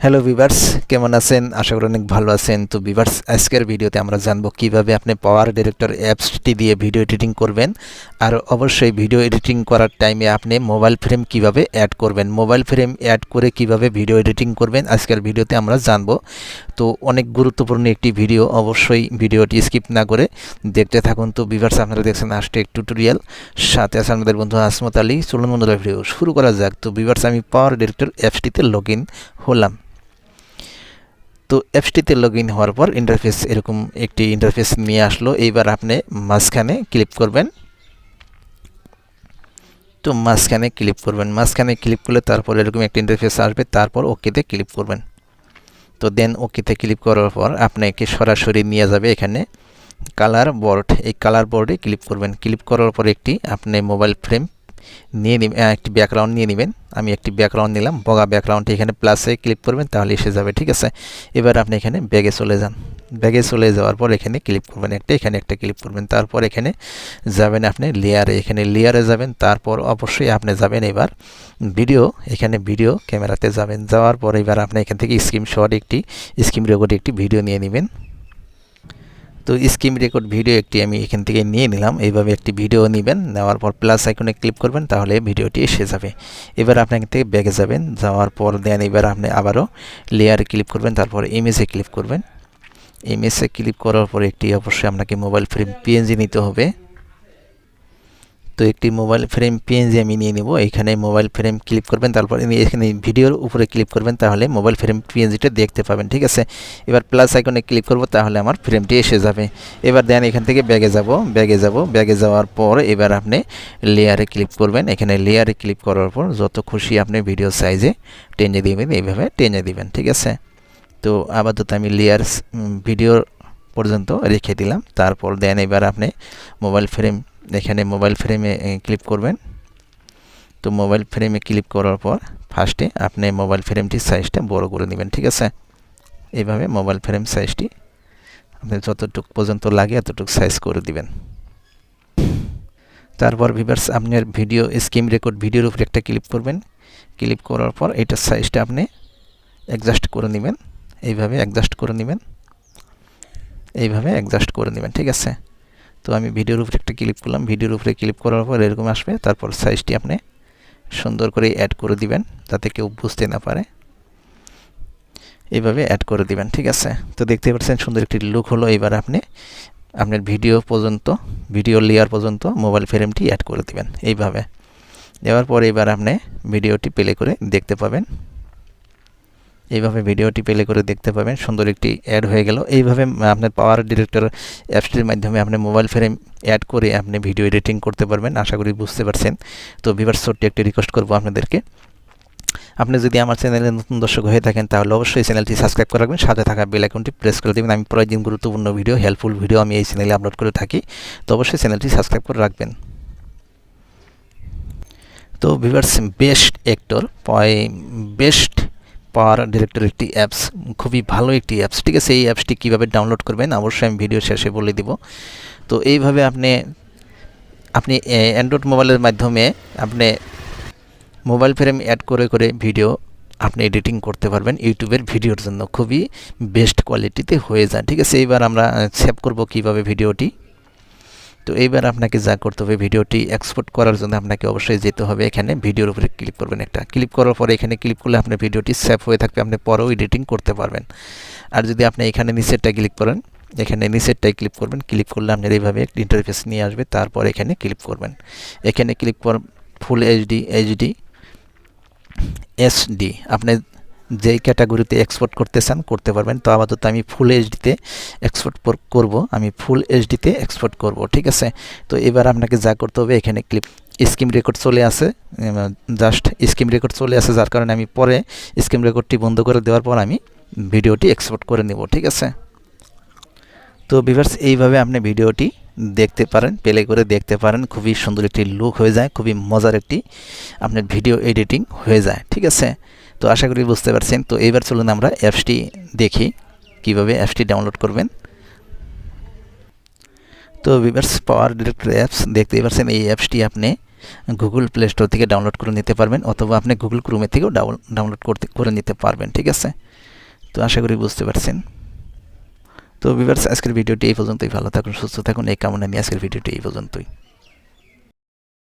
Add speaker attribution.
Speaker 1: Hello viewers, কেমন আছেন? আশা করি অনেক ভালো আছেন। তো ভিউয়ার্স, আজকের ভিডিওতে আমরা জানবো কিভাবে আপনি পাওয়ার ডিরেক্টর অ্যাপসটি দিয়ে ভিডিও এডিটিং করবেন। আর অবশ্যই ভিডিও এডিটিং করার টাইমে আপনি মোবাইল ফ্রেম কিভাবে অ্যাড করবেন, মোবাইল ফ্রেম অ্যাড করে কিভাবে ভিডিও এডিটিং করবেন আজকের ভিডিওতে আমরা জানবো। তো অনেক গুরুত্বপূর্ণ একটি ভিডিও, অবশ্যই ভিডিওটি স্কিপ না করে দেখতে থাকুন। তো ভিউয়ার্স, আপনারা দেখছেন আস্টেক টিউটোরিয়াল, সাথে আছে আমাদের বন্ধু আসমত আলী। চলুন বন্ধুরা, ভিডিও শুরু করা যাক। তো ভিউয়ার্স, আমি পাওয়ার ডিরেক্টর অ্যাপসটিতে লগ ইন হলাম। তো অ্যাপসটিতে লগ ইন হওয়ার পর ইন্টারফেস এরকম একটি ইন্টারফেস নিয়ে আসলো। এইবার আপনি মাঝখানে ক্লিক করবেন। তো মাঝখানে ক্লিক করলে তারপর এরকম একটা ইন্টারফেস আসবে, তারপর ওকেতে ক্লিক করবেন। তো দেন ওকেতে ক্লিক করার পর আপনাকে সরাসরি নিয়ে যাবে এখানে কালার বোর্ড। এই কালার বোর্ডে ক্লিক করবেন। ক্লিক করার পর একটি আপনি মোবাইল ফ্রেম নিয়ে নেবেন, একটি ব্যাকগ্রাউন্ড নিয়ে নেবেন। আমি একটি ব্যাকগ্রাউন্ড নিলাম, বগা ব্যাকগ্রাউন্ডে এখানে প্লাসে ক্লিক করবেন, তাহলে এসে যাবে। ঠিক আছে, এবার আপনি এখানে ব্যাগে চলে যান। ব্যাগে চলে যাওয়ার পর এখানে ক্লিক করবেন এখানে একটা ক্লিক করবেন। তারপর এখানে যাবেন আপনি লেয়ারে, এখানে লেয়ারে যাবেন। তারপর অবশ্যই আপনি যাবেন এবার ভিডিও, এখানে ভিডিও ক্যামেরাতে যাবেন। যাওয়ার পর এবার আপনি এখান থেকে স্ক্রিনশট একটি স্ক্রিন রেকর্ড একটি ভিডিও নিয়ে নেবেন। তো স্ক্রিন রেকর্ড ভিডিও একটি আমি এখান থেকে নিয়ে নিলাম। এইভাবে একটি ভিডিও নেবেন, নেওয়ার পর প্লাস আইকনে ক্লিক করবেন, তাহলে ভিডিওটি এসে যাবে। এবার আপনি এখান থেকে ব্যাগে যাবেন। যাওয়ার পর দেন এবার আপনি আবারও লেয়ারে ক্লিক করবেন, তারপর ইমেজে ক্লিক করবেন। ইমেজে ক্লিক করার পর একটি অবশ্যই আপনাকে মোবাইল ফ্রেম পিএনজি নিতে হবে। তো একটি মোবাইল ফ্রেম পিএনজি আমি নিয়ে নেব। এখানে মোবাইল ফ্রেম ক্লিক করবেন, তারপর এখানে ভিডিওর উপরে ক্লিক করবেন, তাহলে মোবাইল ফ্রেম পিএনজিটা দেখতে পাবেন। ঠিক আছে, এবার প্লাস আইকনে ক্লিক করব, তাহলে আমার ফ্রেমটি এসে যাবে। এবার দেন এখান থেকে ব্যাগে যাওয়ার পর এবার আপনি লেয়ারে ক্লিক করবেন। এখানে লেয়ারে ক্লিক করার পর যত খুশি আপনি ভিডিও সাইজে টেনে দিবেন, এইভাবে টেনে দিবেন। ঠিক আছে, তো আপাতত আমি লেয়ার ভিডিওর পর্যন্ত রেখে দিলাম। তারপর দেন এবার আপনি মোবাইল ফ্রেম, এখানে মোবাইল ফ্রেমে ক্লিক করবেন। তো মোবাইল ফ্রেমে ক্লিক করার পর ফার্স্টে আপনি মোবাইল ফ্রেমটির সাইজটা বড় করে নেবেন। ঠিক আছে, এইভাবে মোবাইল ফ্রেম সাইজটি আপনি যতটুকু পর্যন্ত লাগে এতটুকু সাইজ করে দিবেন। তারপর ভিউয়ার্স, আপনার ভিডিও স্ক্রিন রেকর্ড ভিডিওর উপরে একটা ক্লিক করবেন। ক্লিক করার পর এটার সাইজটা আপনি অ্যাডজাস্ট করে নেবেন। এইভাবে অ্যাডজাস্ট করে নেবেন। ঠিক আছে, তো আমি ভিডিওর উপরে একটা ক্লিক করলাম। ভিডিওর উপরে ক্লিক করার পর এরকম আসবে। তারপর সাইজটি আপনি সুন্দর করে অ্যাড করে দিবেন, যাতে কেউ বুঝতে না পারে। এইভাবে অ্যাড করে দিবেন। ঠিক আছে, তো দেখতে পাচ্ছেন সুন্দর একটি লুক হলো। এবার আপনি আপনার ভিডিও লেয়ার পর্যন্ত মোবাইল ফ্রেমটি অ্যাড করে দিবেন। এইভাবে দেওয়ার পর এবার আপনি ভিডিওটি প্লে করে দেখতে পাবেন। সুন্দর একটি অ্যাড হয়ে গেল। এইভাবে আপনার পাওয়ার ডিরেক্টর অ্যাপসটির মাধ্যমে আপনি মোবাইল ফ্রেম অ্যাড করে আপনি ভিডিও এডিটিং করতে পারবেন। আশা করি বুঝতে পারছেন। তো ভিউয়ার্স, ছোট্ট একটি রিকোয়েস্ট করবো আপনাদেরকে, আপনি যদি আমার চ্যানেলে নতুন দর্শক হয়ে থাকেন তাহলে অবশ্যই চ্যানেলটি সাবস্ক্রাইব করে রাখবেন, সাথে থাকা বেল আইকনটি প্রেস করে দেবেন। আমি প্রতিদিন গুরুত্বপূর্ণ ভিডিও, হেল্পফুল ভিডিও আমি এই চ্যানেলে আপলোড করে থাকি। তো অবশ্যই চ্যানেলটি সাবস্ক্রাইব করে রাখবেন। তো ভিউয়ার্স, বেস্ট পাওয়ার ডিরেক্টর একটি অ্যাপস, খুবই ভালো একটি অ্যাপস। ঠিক আছে, এই অ্যাপসটি কীভাবে ডাউনলোড করবেন অবশ্যই আমি ভিডিও শেষে বলে দিব। তো এইভাবে আপনি অ্যান্ড্রয়েড মোবাইলের মাধ্যমে আপনি মোবাইল ফ্রেম অ্যাড করে ভিডিও আপনি এডিটিং করতে পারবেন ইউটিউবের ভিডিওর জন্য। খুবই বেস্ট কোয়ালিটিতে হয়ে যায়। ঠিক আছে, এইবার আমরা সেভ করব কিভাবে ভিডিওটি। তো এইবার আপনাকে যা করতে হবে, ভিডিওটি এক্সপোর্ট করার জন্য আপনাকে অবশ্যই যেতে হবে এখানে ভিডিওর উপরে ক্লিক করবেন। একটা ক্লিক করার পরে এখানে ক্লিক করলে আপনার ভিডিওটি সেভ হয়ে থাকবে, আপনি পরেও এডিটিং করতে পারবেন। আর যদি আপনি এখানে নিচেরটায় ক্লিক করেন, ক্লিক করলে আপনার এইভাবে একটি ইন্টারফেস নিয়ে আসবে। তারপর এখানে ক্লিক করবেন। এখানে ক্লিক কর ফুল এইচডি এসডি আপনি যেই ক্যাটাগরিতে এক্সপোর্ট করতে চান করতে পারবেন। তো আপাতত আমি ফুল এইচডিতে এক্সপোর্ট করব। ঠিক আছে, তো এবার আপনাকে যা করতে হবে, এখানে স্ক্রিন রেকর্ড চলে আসে, যার কারণে আমি পরে স্ক্রিন রেকর্ডটি বন্ধ করে দেওয়ার পর আমি ভিডিওটি এক্সপোর্ট করে নেব। ঠিক আছে, তো ভিউয়ার্স, এইভাবে আপনি ভিডিওটি দেখতে পারেন, প্লে করে দেখতে পারেন। খুবই সুন্দর একটি লুক হয়ে যায়, খুবই মজার একটি আপনার ভিডিও এডিটিং হয়ে যায়। ঠিক আছে, তো আশা করি বুঝতে পারছেন। তো এবার চলুন আমরা অ্যাপসটি দেখি কিভাবে অ্যাপসটি ডাউনলোড করবেন। তো ভিউয়ার্স, পাওয়ার ডিরেক্টর অ্যাপস দেখতেই পাচ্ছেন। এই অ্যাপসটি আপনি গুগল প্লে স্টোর থেকে ডাউনলোড করে নিতে পারবেন, অথবা আপনি গুগল ক্রোমে থেকেও ডাউনলোড করে নিতে পারবেন। ঠিক আছে, তো আশা করি বুঝতে পারছেন। তো ভিউয়ার্স, আজকের ভিডিওটি এই পর্যন্তই। ভালো থাকুন, সুস্থ থাকুন, এই কামনা নিয়ে আজকের ভিডিওটি এই পর্যন্তই।